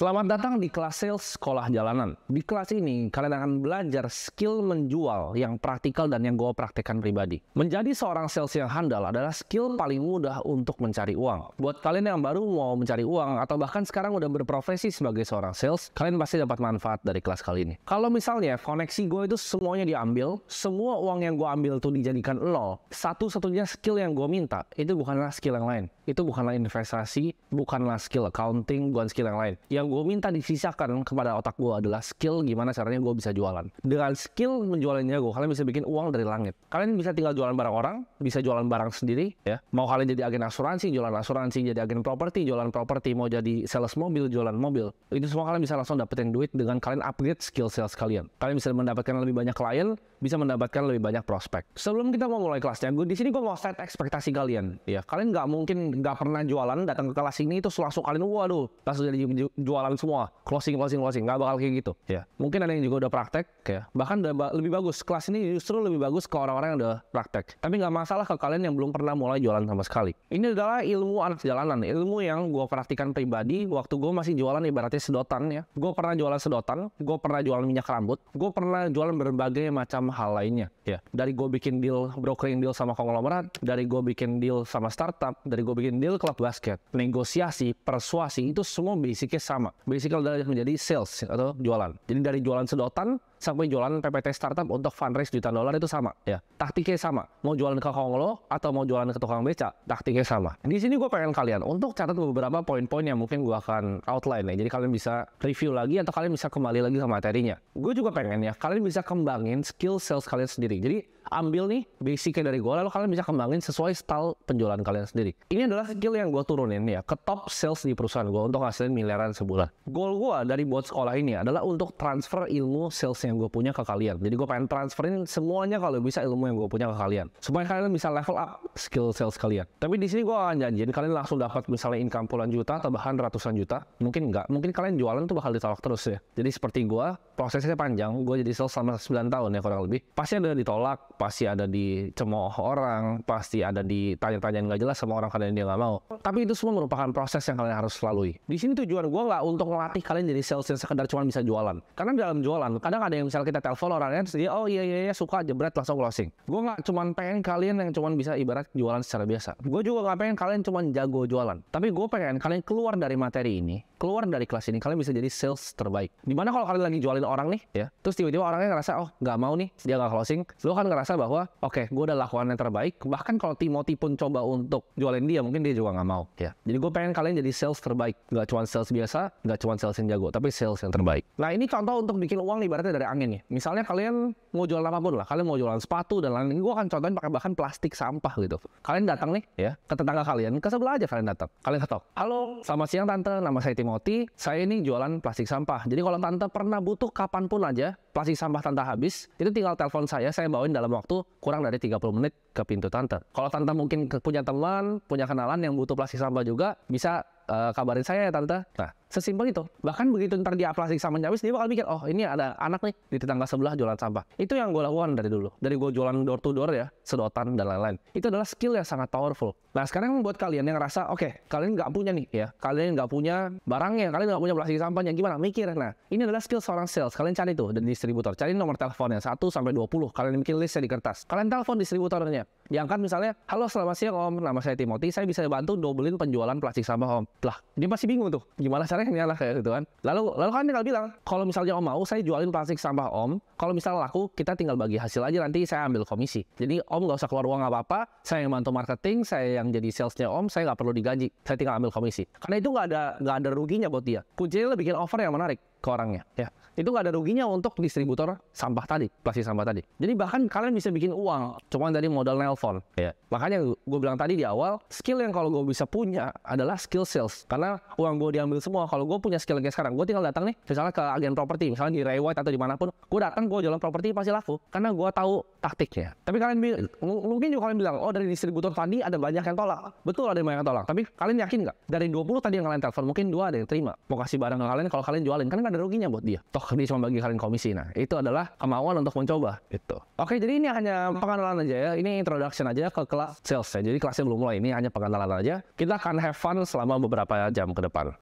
Selamat datang di kelas sales sekolah jalanan. Di kelas ini, kalian akan belajar skill menjual yang praktikal dan yang gue praktekkan pribadi. Menjadi seorang sales yang handal adalah skill paling mudah untuk mencari uang. Buat kalian yang baru mau mencari uang atau bahkan sekarang udah berprofesi sebagai seorang sales, kalian pasti dapat manfaat dari kelas kali ini. Kalau misalnya koneksi gue itu semuanya diambil, semua uang yang gue ambil tuh dijadikan nol, satu-satunya skill yang gue minta, itu bukanlah skill yang lain. Itu bukanlah investasi, bukanlah skill accounting, bukan skill yang lain. Yang gue minta disisakan kepada otak gue adalah skill gimana caranya gue bisa jualan. Dengan skill menjualnya gue, kalian bisa bikin uang dari langit. Kalian bisa tinggal jualan barang orang, bisa jualan barang sendiri, ya. Mau kalian jadi agen asuransi, jualan asuransi, jadi agen properti, jualan properti, mau jadi sales mobil, jualan mobil. Itu semua kalian bisa langsung dapetin duit dengan kalian upgrade skill sales kalian. Kalian bisa mendapatkan lebih banyak klien, bisa mendapatkan lebih banyak prospek. Sebelum kita mau mulai kelasnya, di sini gue mau set ekspektasi kalian. Ya, kalian nggak mungkin nggak pernah jualan, datang ke kelas ini itu langsung kalian waduh, langsung jadi jualan semua, closing, nggak bakal kayak gitu. Ya, mungkin ada yang juga udah praktek, ya. Bahkan lebih bagus. Kelas ini justru lebih bagus ke orang-orang yang udah praktek. Tapi nggak masalah ke kalian yang belum pernah mulai jualan sama sekali. Ini adalah ilmu anak jalanan, ilmu yang gue praktikan pribadi waktu gue masih jualan ibaratnya sedotan, ya. Gue pernah jualan sedotan, gue pernah jualan minyak rambut, gue pernah jualan berbagai macam hal lainnya, ya. Dari gue bikin deal, brokering deal sama konglomerat, dari gue bikin deal sama startup, dari gue bikin deal klub basket, negosiasi, persuasi, itu semua basicnya sama. Basicnya adalah menjadi sales atau jualan. Jadi dari jualan sedotan sampai jualan PPT startup untuk fundraise jutaan dolar itu sama, ya. Taktiknya sama. Mau jualan ke konglo atau mau jualan ke tukang beca, taktiknya sama. Di sini gue pengen kalian untuk catat beberapa poin-poin yang mungkin gue akan outline, ya. Jadi kalian bisa review lagi atau kalian bisa kembali lagi ke materinya. Gue juga pengen, ya, kalian bisa kembangin skill sales kalian sendiri. Jadi ambil nih basicnya dari gue, lalu kalian bisa kembangin sesuai style penjualan kalian sendiri. Ini adalah skill yang gue turunin, ya, ke top sales di perusahaan gue untuk hasilin miliaran sebulan. Goal gue dari buat sekolah ini adalah untuk transfer ilmu sales yang gue punya ke kalian. Jadi gue pengen transferin semuanya kalau bisa ilmu yang gue punya ke kalian, supaya kalian bisa level up skill sales kalian. Tapi di sini gue akan janjiin kalian langsung dapat misalnya income puluhan juta atau bahkan ratusan juta. Mungkin enggak, mungkin kalian jualan tuh bakal ditolak terus, ya. Jadi seperti gue, prosesnya panjang. Gue jadi sales selama 9 tahun, ya, kurang lebih. Pasti ada ditolak, pasti ada dicemooh orang, pasti ada ditanya-tanya nggak jelas sama orang kadang dia nggak mau. Tapi itu semua merupakan proses yang kalian harus lalui. Di sini tujuan gue nggak untuk melatih kalian jadi sales yang sekedar cuma bisa jualan. Karena dalam jualan kadang ada yang misalnya kita telepon orangnya terus dia oh iya suka jebret langsung closing. Gue nggak cuma pengen kalian yang cuma bisa ibarat jualan secara biasa. Gue juga nggak pengen kalian cuma jago jualan. Tapi gue pengen kalian keluar dari materi ini, keluar dari kelas ini, kalian bisa jadi sales terbaik. Dimana kalau kalian lagi jualin orang nih, ya, terus tiba-tiba orangnya ngerasa oh nggak mau nih, dia nggak closing, lo kan ngerasa bahwa oke, gue udah lakukan yang terbaik. Bahkan kalau Timothy pun coba untuk jualin dia, mungkin dia juga nggak mau, ya. Jadi gue pengen kalian jadi sales terbaik, nggak cuma sales biasa, nggak cuma sales yang jago, tapi sales yang terbaik. Nah, ini contoh untuk bikin uang ibaratnya dari angin, ya. Misalnya kalian mau jualan apapun lah, kalian mau jualan sepatu dan lain-lain, gue akan contohin pakai bahan plastik sampah gitu. Kalian datang nih, ya, ke tetangga kalian, ke sebelah aja kalian datang, kalian ketok, halo, selamat siang tante, nama saya Timothy, saya ini jualan plastik sampah. Jadi kalau tante pernah butuh kapanpun aja plastik sampah tante habis, itu tinggal telepon saya bawain dalam waktu kurang dari 30 menit ke pintu tante. Kalau tante mungkin punya teman, punya kenalan yang butuh plastik sampah juga, bisa kabarin saya ya tante. Nah, sesimpel itu. Bahkan begitu ntar dia plastik sampahnya habis, dia bakal mikir, oh ini ada anak nih di tetangga sebelah jualan sampah. Itu yang gue lakukan dari dulu. Dari gue jualan door to door, ya, sedotan dan lain-lain. Itu adalah skill yang sangat powerful. Nah, sekarang buat kalian yang ngerasa, oke, kalian nggak punya nih, ya, kalian nggak punya barangnya, kalian nggak punya plastik sampahnya, gimana? Mikir. Nah, ini adalah skill seorang sales. Kalian cari tuh dan distributor. Cari nomor teleponnya 1 sampai 20. Kalian bikin listnya di kertas. Kalian telepon distributornya. Diangkat misalnya, halo selamat siang om, nama saya Timothy, saya bisa bantu dobelin penjualan plastik sampah om. Lah, dia masih bingung tuh, gimana caranya lah kayak gitu kan. Lalu kan tinggal bilang, kalau misalnya om mau, saya jualin plastik sampah om, kalau misalnya laku, kita tinggal bagi hasil aja, nanti saya ambil komisi. Jadi om nggak usah keluar uang apa-apa, saya yang bantu marketing, saya yang jadi salesnya om, saya nggak perlu digaji, saya tinggal ambil komisi. Karena itu nggak ada ruginya buat dia. Kuncinya bikin offer yang menarik ke orangnya, ya. Itu nggak ada ruginya untuk distributor sampah tadi, plastik sampah tadi. Jadi bahkan kalian bisa bikin uang cuma dari modal nelpon, ya. Makanya gue bilang tadi di awal, skill yang kalau gue bisa punya adalah skill sales. Karena uang gue diambil semua. Kalau gue punya skill kayak sekarang, gue tinggal datang nih, misalnya ke agen properti, misalnya di Ray White atau dimanapun, gue datang, gue jualan properti pasti laku. Karena gue tahu taktiknya. Tapi kalian mungkin juga kalian bilang, oh dari distributor tadi ada banyak yang tolak. Betul, ada banyak yang tolak. Tapi kalian yakin nggak? Dari 20 tadi yang kalian telepon, mungkin 2 ada yang terima. Mau kasih barang ke kalian, kalau kalian jualin, kan nggak ada ruginya buat dia. Toh dia cuma bagi kalian komisi. Nah, itu adalah kemauan untuk mencoba. Gitu. Oke, jadi ini hanya pengenalan aja, ya. Ini introduction aja ke kelas sales, ya. Jadi kelasnya belum mulai, ini hanya pengenalan aja. Kita akan have fun selama beberapa jam ke depan.